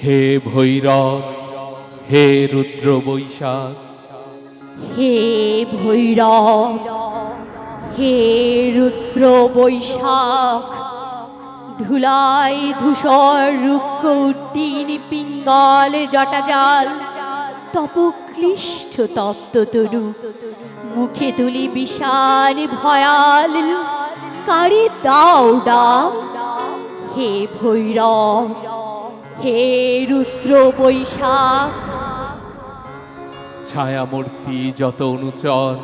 হে ভৈরব, হে রুদ্র বৈশাখ, হে ভৈরব, হে রুদ্র বৈশাখ, ধুলায় ধূসর রুক্ষ উড্ডীন পিঙ্গল জটাজাল, তপক্লিষ্ট তপ্ততরু, মুখে তুলি বিশাল ভয়াল, কারে দাও ডাক। হে ভৈরব, হে রুদ্র বৈশাখ। ছায়ামূর্তি যত অনুচর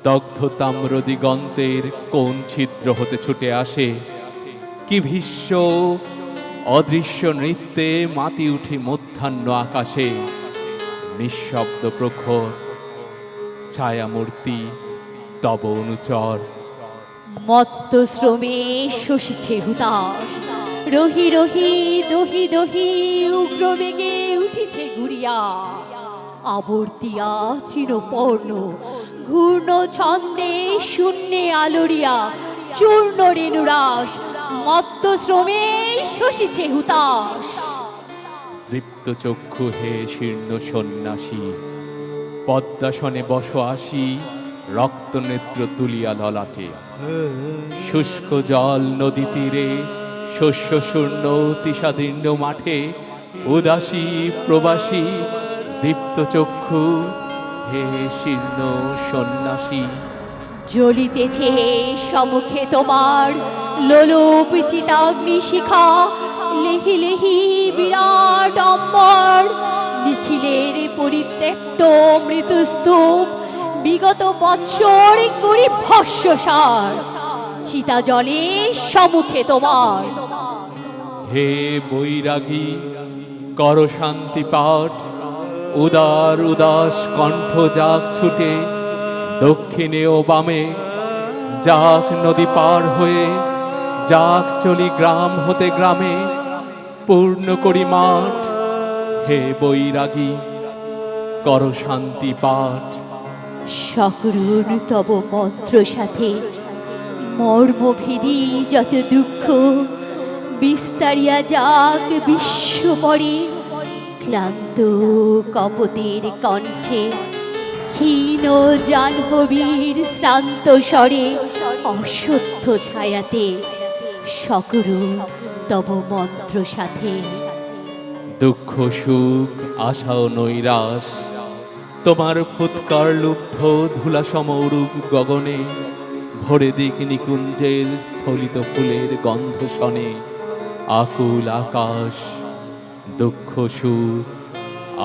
দগ্ধ তাম্র দিগন্তের কোন ছিদ্র হতে ছুটে আসে, কি ভীষ্ম অদৃশ্য নৃত্যে মাতি উঠি মধ্যাহ্ন আকাশে। নিঃশব্দ প্রখর ছায়ামূর্তি তব অনুচর। মত্ত শ্রমে শোষিছে হুতাশ, রহি রহি দহি দহি উগ্র বেগে উঠিছে ঘুরিয়া। আবর্তিয়া তৃণপর্ণ ঘূর্ণ ছন্দে শূন্যে আলোড়িয়া, চূর্ণ রেণুরাস মত্ত শ্রমে শোষিছে হুতাশ। তৃপ্ত চক্ষু হে শীর্ণ সন্ন্যাসী, পদ্মাসনে বস আসি রক্ত নেত্র তুলিয়া ললাটে। শুষ্ক জল নদী তীরে, শস্য শূন্য তিসাদীর্ণ মাঠে, উদাসী প্রবাসী দীপ্ত চক্ষু হে শীর্ণ সন্ন্যাসী। জ্বলিতেছে সমুখে তোমার লোলোপ চিতাগ্নি শিখা, লেহি লেহি বিরাট অম্বর, নিখিলের পরিত্যক্ত মৃতস্তূপ, বিগত বৎসর করি ভস্মসার, চিতা জলে সমুখে তোমার। হে বৈরাগী কর শান্তি পাঠ, উদার উদাস কণ্ঠ যাক ছুটে দক্ষিণে ও বামে, যাক নদী পার হয়ে, যাক চলি গ্রাম হতে গ্রামে, পূর্ণ করি মাঠ। হে বৈরাগী কর শান্তি পাঠ। সকরুণ তব মন্ত্র সাথে মর্মভেদী যত দুঃখ, বিস্তারিয়া যাক বিশ্ব পরে, ক্লান্ত কপতের কণ্ঠে ক্ষীণ জাহ্নবীর শ্রান্ত স্বরে, অসত্য ছায়াতে সকরুণ তব মন্ত্র সাথে। দুঃখ সুখ আশা ও নৈরাশ তোমার ফুৎকার লুব্ধ ধুলা সমৌরূপ গগনে, ভরে দিক নিকুঞ্জের স্থলিত ফুলের গন্ধ শনে। আকুল আকাশ দুঃখ সুখ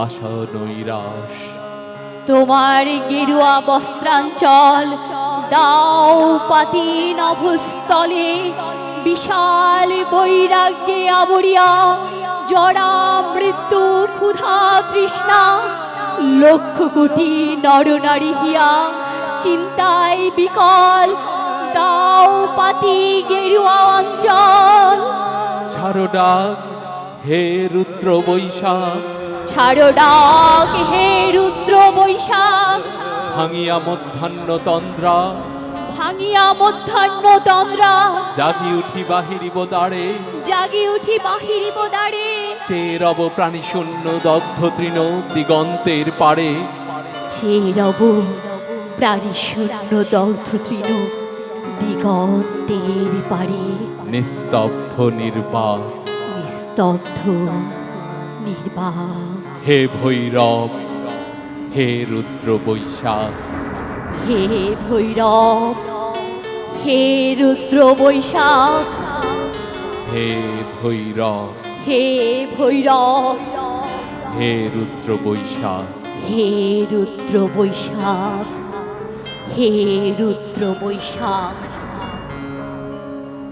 আশা নৈরাশ। তোমার গেরুয়া বস্ত্রাঞ্চল দাও পাতি নভস্থলে, বিশাল বৈরাগ্যে আবরিয়া জড়া মৃত্যু ক্ষুধা তৃষ্ণা, লক্ষ কোটি নরনারী হিয়া চিন্তায় বিকল, দাও পাতি গেরুয়া অঞ্চল। ছাড়ো ডাক হে রুদ্র বৈশাখ, ছাড়ো ডাক হে রুদ্র বৈশাখ, ভাঙিয়া মধ্যাহ্ন তন্দ্রা, ভাঙিয়া মধ্যাহ্ন তন্দ্রা, জাগি উঠি বাহিরিব দ্বারে, জাগি উঠি বাহিরিব দ্বারে। চেয়ে রব প্রাণী শূন্য দগ্ধ তৃণ দিগন্তের পারে। চেয়ে রব প্রাণী শূন্য দগ্ধ তৃণ দিগন্তের পারে। নিস্তব্ধ নির্বাক নিস্তব্ধ নির্বাক। হে ভৈরব, হে রুদ্র বৈশাখ, হে ভৈরব, হে রুদ্র বৈশাখ, হে ভৈরব, হে ভৈরব, হে রুদ্র বৈশাখ। হে রুদ্র বৈশাখ, হে রুদ্র বৈশাখ।